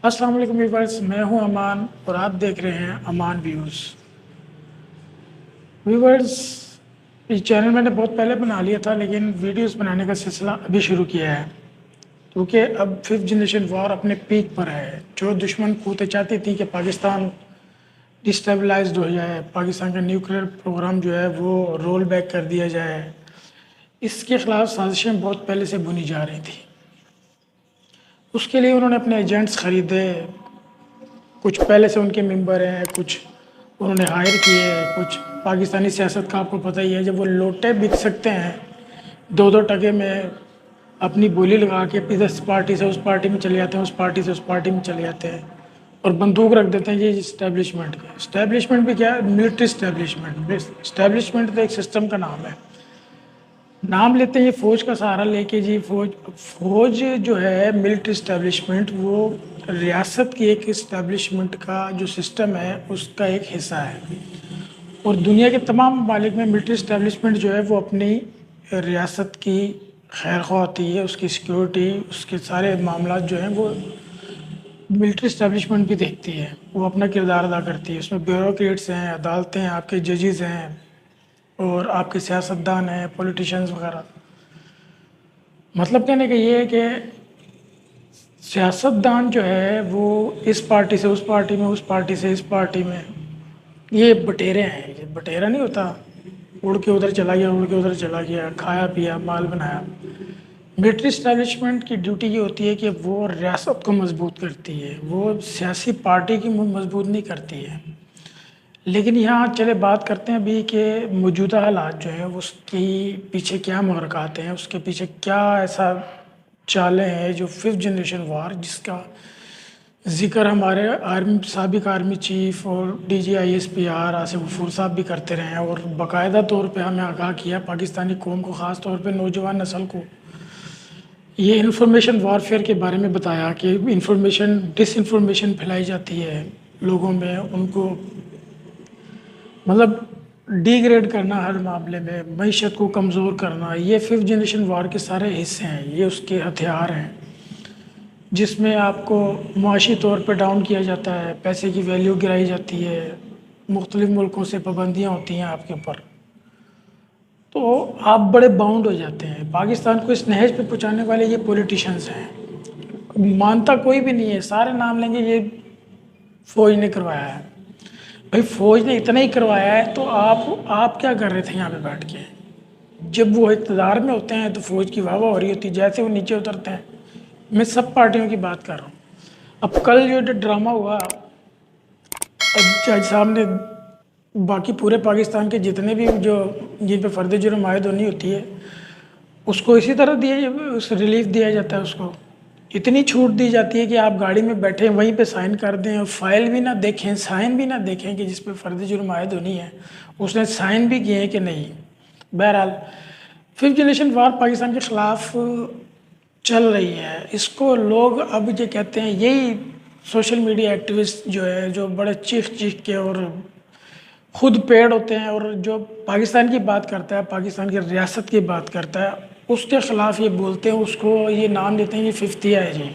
السلام علیکم ویورز، میں ہوں امان اور آپ دیکھ رہے ہیں امان ویوز۔ ویورز، یہ چینل میں نے بہت پہلے بنا لیا تھا، لیکن ویڈیوز بنانے کا سلسلہ ابھی شروع کیا ہے کیونکہ اب 5th جنریشن وار اپنے پیک پر ہے۔ جو دشمن قوتیں چاہتی تھی کہ پاکستان ڈسٹیبلائزڈ ہو جائے، پاکستان کا نیوکلیئر پروگرام جو ہے وہ رول بیک کر دیا جائے، اس کے خلاف سازشیں بہت پہلے سے بنی جا رہی تھیں۔ اس کے لیے انہوں نے اپنے ایجنٹس خریدے، کچھ پہلے سے ان کے ممبر ہیں، کچھ انہوں نے ہائر کیے، کچھ پاکستانی سیاست کا آپ کو پتہ ہی ہے، جب وہ لوٹے بک سکتے ہیں 2-2 ٹکے میں اپنی بولی لگا کے اس پارٹی سے اس پارٹی میں چلے جاتے ہیں، اس پارٹی سے اس پارٹی میں چلے جاتے ہیں اور بندوق رکھ دیتے ہیں یہ اسٹیبلشمنٹ کے۔ اسٹیبلشمنٹ بھی کیا ہے؟ Military establishment. اسٹیبلشمنٹ تو ایک سسٹم کا نام ہے، نام لیتے ہیں یہ فوج کا سہارا لے کے جی۔ فوج جو ہے ملٹری اسٹیبلشمنٹ، وہ ریاست کی ایک اسٹیبلشمنٹ کا جو سسٹم ہے اس کا ایک حصہ ہے، اور دنیا کے تمام ممالک میں ملٹری اسٹیبلشمنٹ جو ہے وہ اپنی ریاست کی خیر خواہ ہوتی ہے، اس کی سیکیورٹی، اس کے سارے معاملات جو ہیں وہ ملٹری اسٹیبلشمنٹ بھی دیکھتی ہے، وہ اپنا کردار ادا کرتی ہے۔ اس میں بیوروکریٹس ہیں، عدالتیں ہیں، آپ کے ججز ہیں اور آپ کے سیاستدان ہیں، پولیٹیشنز وغیرہ۔ مطلب کہنے کا یہ ہے کہ سیاستدان جو ہے وہ اس پارٹی سے اس پارٹی میں، اس پارٹی سے اس پارٹی میں، یہ بٹیرے ہیں۔ یہ بٹیرا نہیں ہوتا اڑ کے ادھر چلا گیا، اڑ کے ادھر چلا گیا، کھایا پیا مال بنایا۔ ملٹری اسٹیبلشمنٹ کی ڈیوٹی یہ ہوتی ہے کہ وہ ریاست کو مضبوط کرتی ہے، وہ سیاسی پارٹی کی مضبوط نہیں کرتی ہے۔ لیکن یہاں چلے بات کرتے ہیں ابھی کہ موجودہ حالات جو ہیں اس کی پیچھے کیا محرکات ہیں، اس کے پیچھے کیا ایسا چالیں ہیں جو 5th جنریشن وار، جس کا ذکر ہمارے سابق آرمی چیف اور D G I S P R Asif Ghafoor صاحب بھی کرتے رہے ہیں، اور باقاعدہ طور پہ ہمیں آگاہ کیا پاکستانی قوم کو، خاص طور پہ نوجوان نسل کو، یہ انفارمیشن وارفیئر کے بارے میں بتایا کہ ڈس انفارمیشن پھیلائی جاتی ہے لوگوں میں، ان کو مطلب ڈی گریڈ کرنا ہر معاملے میں، معیشت کو کمزور کرنا، یہ 5th جنریشن وار کے سارے حصے ہیں، یہ اس کے ہتھیار ہیں، جس میں آپ کو معاشی طور پہ ڈاؤن کیا جاتا ہے، پیسے کی ویلیو گرائی جاتی ہے، مختلف ملکوں سے پابندیاں ہوتی ہیں آپ کے اوپر، تو آپ بڑے باؤنڈ ہو جاتے ہیں۔ پاکستان کو اس نہج پہ پہنچانے والے یہ پولیٹیشنز ہیں، مانتا کوئی بھی نہیں ہے، سارے نام لیں گے یہ فوج نے کروایا ہے۔ بھائی فوج نے اتنا ہی کروایا ہے تو آپ کیا کر رہے تھے یہاں پہ بیٹھ کے؟ جب وہ اقتدار میں ہوتے ہیں تو فوج کی واہ واہ ہو رہی ہوتی ہے، جیسے وہ نیچے اترتے ہیں، میں سب پارٹیوں کی بات کر رہا ہوں۔ اب کل جو ڈرامہ ہوا، جج صاحب نے باقی پورے پاکستان کے جتنے بھی جو جن پہ فرد جرم عائد ہونی ہوتی ہے اس کو اسی طرح ریلیف دیا جاتا ہے، اس کو اتنی چھوٹ دی جاتی ہے کہ آپ گاڑی میں بیٹھیں وہیں پہ سائن کر دیں، اور فائل بھی نہ دیکھیں، سائن بھی نہ دیکھیں کہ جس پہ فرد جرم عائد ہونی ہے اس نے سائن بھی کیے ہیں کہ نہیں۔ بہرحال 5th جنریشن وار پاکستان کے خلاف چل رہی ہے، اس کو لوگ اب یہ کہتے ہیں، یہی سوشل میڈیا ایکٹیوسٹ جو ہے، جو بڑے چیخ کے اور خود پیڑ ہوتے ہیں، اور جو پاکستان کی بات کرتا ہے، پاکستان کی ریاست کی بات کرتا ہے، اس کے خلاف یہ بولتے ہیں، اس کو یہ نام دیتے ہیں، یہ 5th ہے جی۔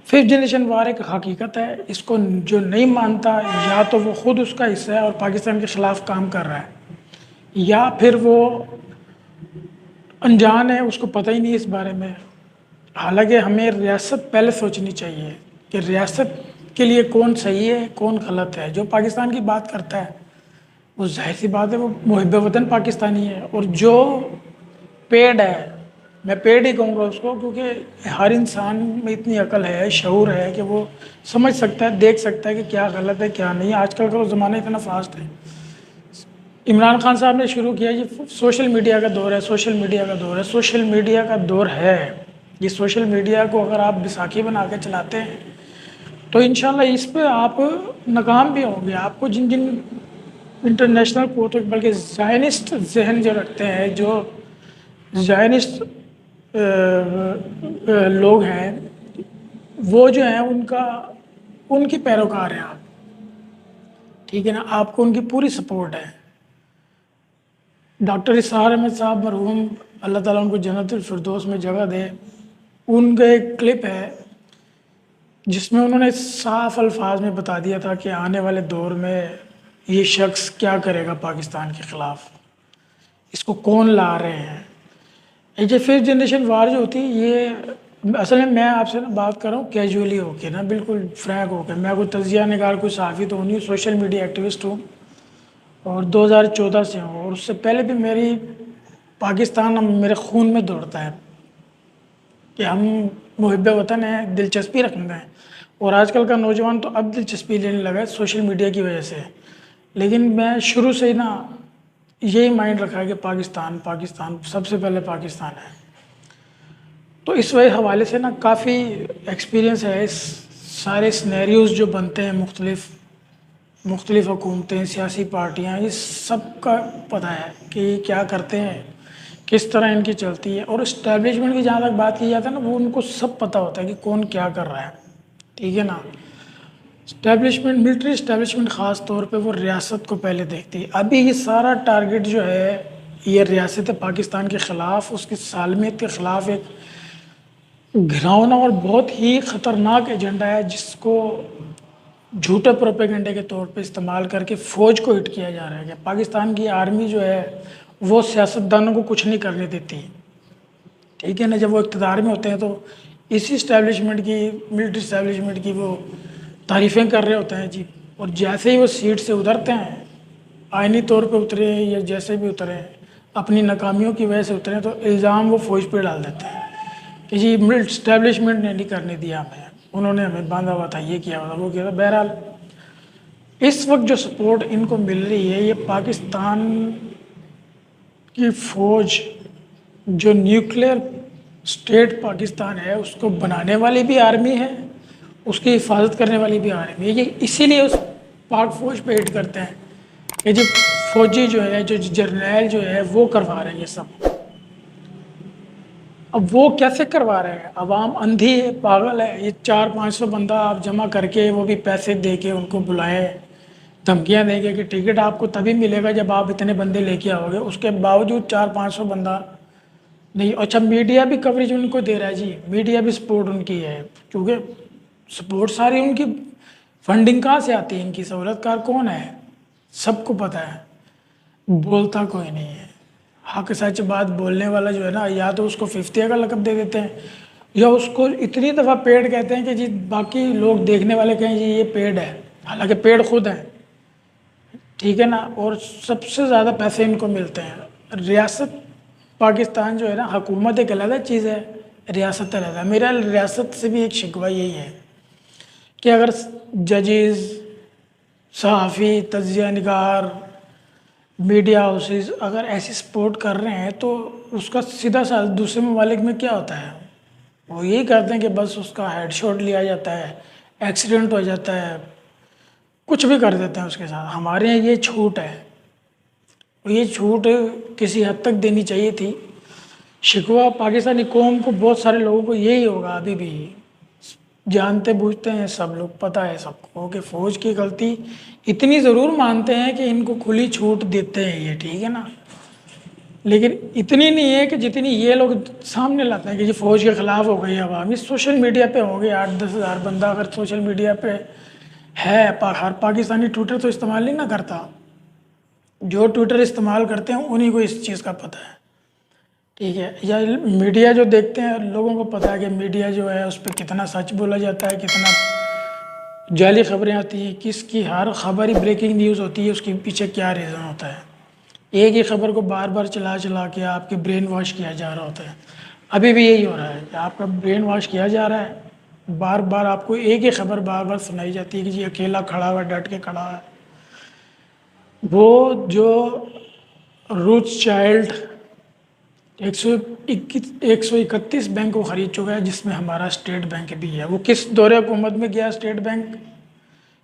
5th جنریشن وار ایک حقیقت ہے، اس کو جو نہیں مانتا یا تو وہ خود اس کا حصہ ہے اور پاکستان کے خلاف کام کر رہا ہے، یا پھر وہ انجان ہے، اس کو پتہ ہی نہیں اس بارے میں۔ حالانکہ ہمیں ریاست پہلے سوچنی چاہیے کہ ریاست کے لیے کون صحیح ہے کون غلط ہے۔ جو پاکستان کی بات کرتا ہے وہ ظاہر سی بات ہے وہ محب وطن پاکستانی ہے، اور جو پیڈ ہے، میں پیڈ ہی کہوں گا اس کو، کیونکہ ہر انسان میں اتنی عقل ہے، شعور ہے کہ وہ سمجھ سکتا ہے، دیکھ سکتا ہے کہ کیا غلط ہے کیا نہیں۔ آج کل کا زمانہ اتنا فاسٹ ہے۔ عمران خان صاحب نے شروع کیا یہ سوشل میڈیا کا دور ہے، سوشل میڈیا کا دور ہے، سوشل میڈیا کا دور ہے۔ یہ سوشل میڈیا کو اگر آپ بیساکھی بنا کے چلاتے ہیں تو انشاءاللہ اس پہ آپ ناکام بھی ہوں گے۔ آپ کو جن انٹرنیشنل کوٹوں، بلکہ زائنسٹ ذہن جو رکھتے ہیں، جو زائنسٹ لوگ ہیں، وہ جو ہیں ان کی پیروکار ہیں آپ، ٹھیک ہے نا، آپ کو ان کی پوری سپورٹ ہے۔ ڈاکٹر اسرار احمد صاحب مرحوم، اللہ تعالیٰ ان کو جنت الفردوس میں جگہ دے، ان کا ایک کلپ ہے جس میں انہوں نے صاف الفاظ میں بتا دیا تھا کہ آنے والے دور میں یہ شخص کیا کرے گا پاکستان کے خلاف، اس کو کون لا رہے ہیں۔ یہ جو ففتھ جنریشن وار جو ہوتی ہے، یہ اصل میں آپ سے نا بات کر رہا ہوں کیجولی ہو کے نا، بالکل فرینک ہو کے۔ میں کوئی تجزیہ نگار، کوئی صحافی تو نہیں ہوں، سوشل میڈیا ایکٹیوسٹ ہوں، اور 2014 سے ہوں، اور اس سے پہلے بھی میری پاکستان میرے خون میں دوڑتا ہے کہ ہم محب وطن ہیں، دلچسپی رکھتے ہیں۔ اور آج کل کا نوجوان تو اب دلچسپی لینے لگا ہے سوشل میڈیا کی وجہ سے، لیکن میں شروع سے ہی نا یہی مائنڈ رکھا ہے کہ پاکستان پاکستان سب سے پہلے پاکستان ہے۔ تو اس وجہ حوالے سے نا کافی ایکسپیرینس ہے، اس سارے سنیریوز جو بنتے ہیں، مختلف حکومتیں، سیاسی پارٹیاں، یہ سب کا پتہ ہے کہ یہ کیا کرتے ہیں، کس طرح ان کی چلتی ہے۔ اور اسٹیبلشمنٹ کی جہاں تک بات کی جاتی ہے نا، وہ ان کو سب پتہ ہوتا ہے کہ کون کیا کر رہا ہے، ٹھیک ہے نا۔ اسٹیبلشمنٹ، ملٹری اسٹیبلشمنٹ خاص طور پہ وہ ریاست کو پہلے دیکھتی ہے۔ ابھی یہ سارا ٹارگٹ جو ہے یہ ریاست پاکستان کے خلاف، اس کی سالمیت کے خلاف ایک گھراؤنا اور بہت ہی خطرناک ایجنڈا ہے، جس کو جھوٹے پروپیگنڈے کے طور پہ استعمال کر کے فوج کو ہٹ کیا جا رہا ہے کہ پاکستان کی آرمی جو ہے وہ سیاستدانوں کو کچھ نہیں کرنے دیتی، ٹھیک ہے نا۔ جب وہ اقتدار میں ہوتے ہیں تو اسی اسٹیبلشمنٹ کی، ملٹری اسٹیبلشمنٹ کی وہ تعریفیں کر رہے ہوتے ہیں جی، اور جیسے ہی وہ سیٹ سے اترتے ہیں، آئینی طور پہ اترے یا جیسے بھی اترے، اپنی ناکامیوں کی وجہ سے اترے، تو الزام وہ فوج پہ ڈال دیتے ہیں کہ جی ملٹ اسٹیبلشمنٹ نے نہیں کرنے دیا ہمیں، انہوں نے ہمیں باندھا ہوا تھا، یہ کیا ہوا تھا، وہ کیا تھا۔ بہرحال اس وقت جو سپورٹ ان کو مل رہی ہے، یہ پاکستان کی فوج جو نیوکلیر اسٹیٹ پاکستان ہے اس کو بنانے والی بھی آرمی ہے، اس کی حفاظت کرنے والی بھی آرمی ہے۔ یہ اسی لیے اس پاک فوج پہ ہٹ کرتے ہیں کہ جی فوجی جو ہے، جو جرنیل جو ہے وہ کروا رہے ہیں یہ سب۔ اب وہ کیسے کروا رہے ہیں؟ عوام اندھی ہے، پاگل ہے۔ یہ 400-500 بندہ آپ جمع کر کے، وہ بھی پیسے دے کے ان کو بلائیں، دھمکیاں دیں گے کہ ٹکٹ آپ کو تبھی ملے گا جب آپ اتنے بندے لے کے آؤ گے، اس کے باوجود 400-500 بندہ نہیں۔ اچھا میڈیا بھی کوریج ان کو دے رہا ہے جی، میڈیا بھی سپورٹ ان کی ہے، کیونکہ سپورٹ ساری ان کی فنڈنگ کہاں سے آتی ہے، ان کی سہولت کار کون ہے، سب کو پتہ ہے، بولتا کوئی نہیں ہے۔ حق سچ بات بولنے والا جو ہے نا، یا تو اس کو ففتیا کا لقب دے دیتے ہیں، یا اس کو اتنی دفعہ پیڑ کہتے ہیں کہ جی باقی لوگ دیکھنے والے کہیں جی یہ پیڑ ہے، حالانکہ پیڑ خود ہیں، ٹھیک ہے نا۔ اور سب سے زیادہ پیسے ان کو ملتے ہیں۔ ریاست پاکستان جو ہے نا، حکومت ایک علیحدہ چیز ہے، ریاست علیحدہ۔ میرا ریاست سے بھی ایک شکوہ یہی ہے کہ اگر ججز، صحافی، تجزیہ نگار، میڈیا ہاؤسز اگر ایسی سپورٹ کر رہے ہیں، تو اس کا سیدھا سا دوسرے ممالک میں کیا ہوتا ہے؟ وہ یہی کرتے ہیں کہ بس اس کا ہیڈ شاٹ لیا جاتا ہے، ایکسیڈنٹ ہو جاتا ہے، کچھ بھی کر دیتے ہیں اس کے ساتھ۔ ہمارے یہاں یہ چھوٹ ہے، یہ چھوٹ کسی حد تک دینی چاہیے تھی۔ شکوہ پاکستانی قوم کو، بہت سارے لوگوں کو یہی ہوگا ابھی بھی، جانتے بوجھتے ہیں سب لوگ، پتہ ہے سب کو کہ فوج کی غلطی اتنی ضرور مانتے ہیں کہ ان کو کھلی چھوٹ دیتے ہیں یہ، ٹھیک ہے نا، لیکن اتنی نہیں ہے کہ جتنی یہ لوگ سامنے لاتے ہیں کہ یہ فوج کے خلاف ہو گئی عوام۔ یہ سوشل میڈیا پہ ہوں گے 8-10 ہزار بندہ اگر سوشل میڈیا پہ ہے، ہر پاکستانی ٹویٹر تو استعمال نہیں نہ کرتا، جو ٹویٹر استعمال کرتے ہیں انہی کو اس چیز کا پتہ ہے، ٹھیک ہے۔ یا میڈیا جو دیکھتے ہیں، لوگوں کو پتہ ہے کہ میڈیا جو ہے اس پہ کتنا سچ بولا جاتا ہے، کتنا جعلی خبریں آتی ہیں، کس کی ہر خبر ہی بریکنگ نیوز ہوتی ہے، اس کے پیچھے کیا ریزن ہوتا ہے۔ ایک ہی خبر کو بار بار چلا چلا کے آپ کے برین واش کیا جا رہا ہوتا ہے۔ ابھی بھی یہی ہو رہا ہے کہ آپ کا برین واش کیا جا رہا ہے، بار بار آپ کو ایک ہی خبر بار بار سنائی جاتی ہے کہ جی اکیلا کھڑا ہوا، ڈٹ کے کھڑا ہے۔ وہ جو روتھ چائلڈ 131 بینک کو خرید چکا ہے، جس میں ہمارا اسٹیٹ بینک بھی ہے، وہ کس دور حکومت میں گیا اسٹیٹ بینک؟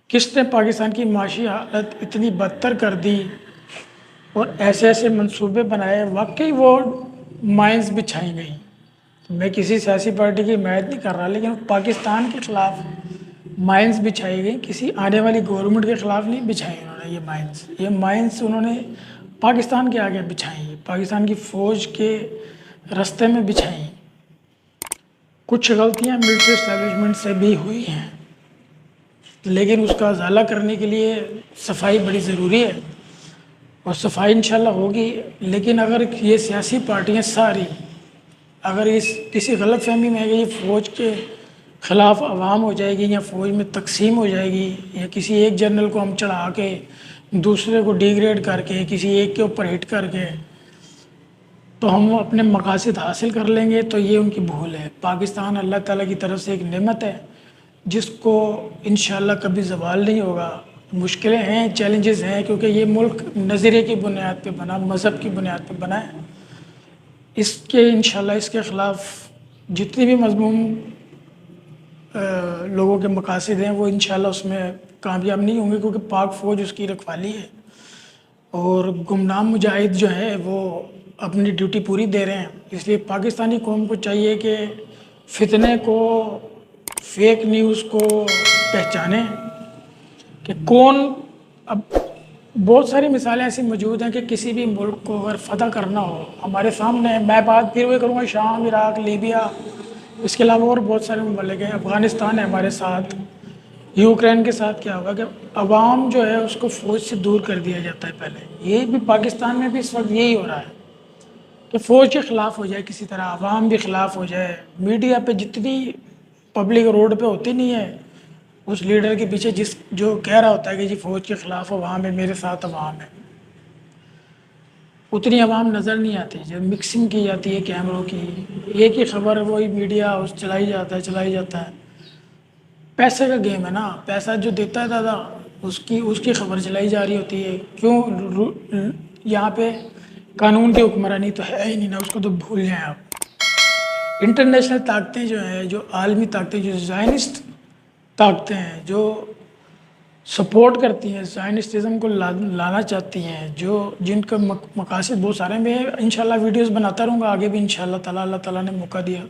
کس نے پاکستان کی معاشی حالت اتنی بدتر کر دی اور ایسے ایسے منصوبے بنائے؟ واقعی وہ مائنز بچھائی گئی۔ میں کسی سیاسی پارٹی کی حمایت نہیں کر رہا، لیکن پاکستان کے خلاف مائنز بچھائی گئی، کسی آنے والی گورنمنٹ کے خلاف نہیں بچھائی انہوں نے یہ مائنز انہوں نے پاکستان کے آگے بچھائیں، پاکستان کی فوج کے رستے میں بچھائیں۔ کچھ غلطیاں ملٹری اسٹیبلشمنٹ سے بھی ہوئی ہیں، لیکن اس کا ازالہ کرنے کے لیے صفائی بڑی ضروری ہے، اور صفائی انشاءاللہ ہوگی۔ لیکن اگر یہ سیاسی پارٹیاں ساری اگر اس کسی غلط فہمی میں ہے کہ یہ فوج کے خلاف عوام ہو جائے گی، یا فوج میں تقسیم ہو جائے گی، یا کسی ایک جنرل کو ہم چڑھا کے دوسرے کو ڈیگریڈ کر کے کسی ایک کے اوپر ہٹ کر کے تو ہم اپنے مقاصد حاصل کر لیں گے، تو یہ ان کی بھول ہے۔ پاکستان اللہ تعالیٰ کی طرف سے ایک نعمت ہے جس کو انشاءاللہ کبھی زوال نہیں ہوگا۔ مشکلیں ہیں، چیلنجز ہیں، کیونکہ یہ ملک نظریے کی بنیاد پہ بنا، مذہب کی بنیاد پہ بنا ہے۔ اس کے انشاءاللہ اس کے خلاف جتنی بھی مضمون لوگوں کے مقاصد ہیں وہ انشاءاللہ اس میں کامیاب نہیں ہوں گے، کیونکہ پاک فوج اس کی رکھوالی ہے، اور گمنام مجاہد جو ہے وہ اپنی ڈیوٹی پوری دے رہے ہیں۔ اس لیے پاکستانی قوم کو چاہیے کہ فتنے کو، فیک نیوز کو پہچانیں کہ کون۔ اب بہت ساری مثالیں ایسی موجود ہیں کہ کسی بھی ملک کو اگر فتح کرنا ہو ہمارے سامنے، میں بات پھر وہی کروں گا شام، عراق، لیبیا، اس کے علاوہ اور بہت سارے ممالک ہیں، افغانستان ہے ہمارے ساتھ، یوکرین کے ساتھ کیا ہوگا کہ عوام جو ہے اس کو فوج سے دور کر دیا جاتا ہے پہلے۔ یہ بھی پاکستان میں بھی اس وقت یہی ہو رہا ہے کہ فوج کے خلاف ہو جائے، کسی طرح عوام بھی خلاف ہو جائے۔ میڈیا پہ جتنی پبلک روڈ پہ ہوتی نہیں ہے، اس لیڈر کے پیچھے جو کہہ رہا ہوتا ہے کہ جی فوج کے خلاف عوام ہے، میرے ساتھ عوام ہے، اتنی عوام نظر نہیں آتی۔ جب مکسنگ کی جاتی ہے کیمروں کی، ایک ہی خبر وہی میڈیا اس چلائی جاتا ہے۔ پیسے کا گیم ہے نا، پیسہ جو دیتا ہے دادا اس کی خبر چلائی جا رہی ہوتی ہے۔ کیوں یہاں پہ قانون کی حکمرانی تو ہے ہی نہیں نا، اس کو تو بھول جائیں آپ۔ انٹرنیشنل طاقتیں جو ہیں، جو عالمی طاقتیں، جو زائنسٹ طاقتیں ہیں، جو سپورٹ کرتی ہیں، زائنسٹزم کو لانا چاہتی ہیں، جن کا مقاصد بہت سارے میں انشاءاللہ ویڈیوز بناتا رہوں گا آگے بھی انشاءاللہ تعالیٰ، اللہ تعالیٰ نے موقع دیا۔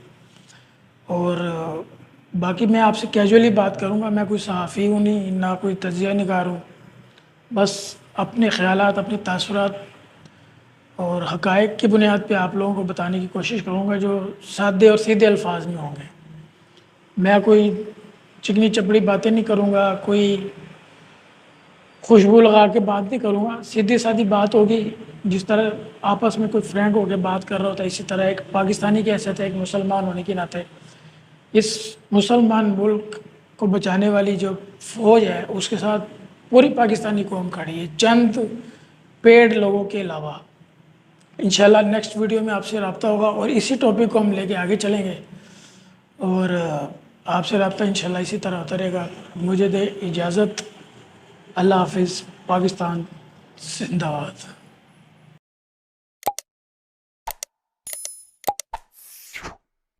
اور باقی میں آپ سے کیجولی بات کروں گا، میں کوئی صحافی ہوں نہیں، نہ کوئی تجزیہ نگار ہوں، بس اپنے خیالات، اپنے تاثرات اور حقائق کی بنیاد پہ آپ لوگوں کو بتانے کی کوشش کروں گا، جو سادے اور سیدھے الفاظ میں ہوں گے۔ میں کوئی چکنی چپڑی باتیں نہیں کروں گا، کوئی خوشبو لگا کے بات نہیں کروں گا، سیدھی سادھی بات ہوگی، جس طرح آپس میں کوئی فرینک ہو کے بات کر رہا ہوتا ہے، اسی طرح ایک پاکستانی کی حیثیت ہے، ایک مسلمان ہونے کے ناطے اس مسلمان ملک کو بچانے والی جو فوج ہے اس کے ساتھ پوری پاکستانی قوم کھڑی ہے، چند پیڈ لوگوں کے علاوہ۔ انشاءاللہ نیکسٹ ویڈیو میں آپ سے رابطہ ہوگا، اور اسی ٹاپک کو ہم لے کے آگے چلیں گے، اور آپ سے رابطہ انشاءاللہ اسی طرح ہوتا رہے گا۔ مجھے دے اجازت، اللہ حافظ، پاکستان زندہ باد۔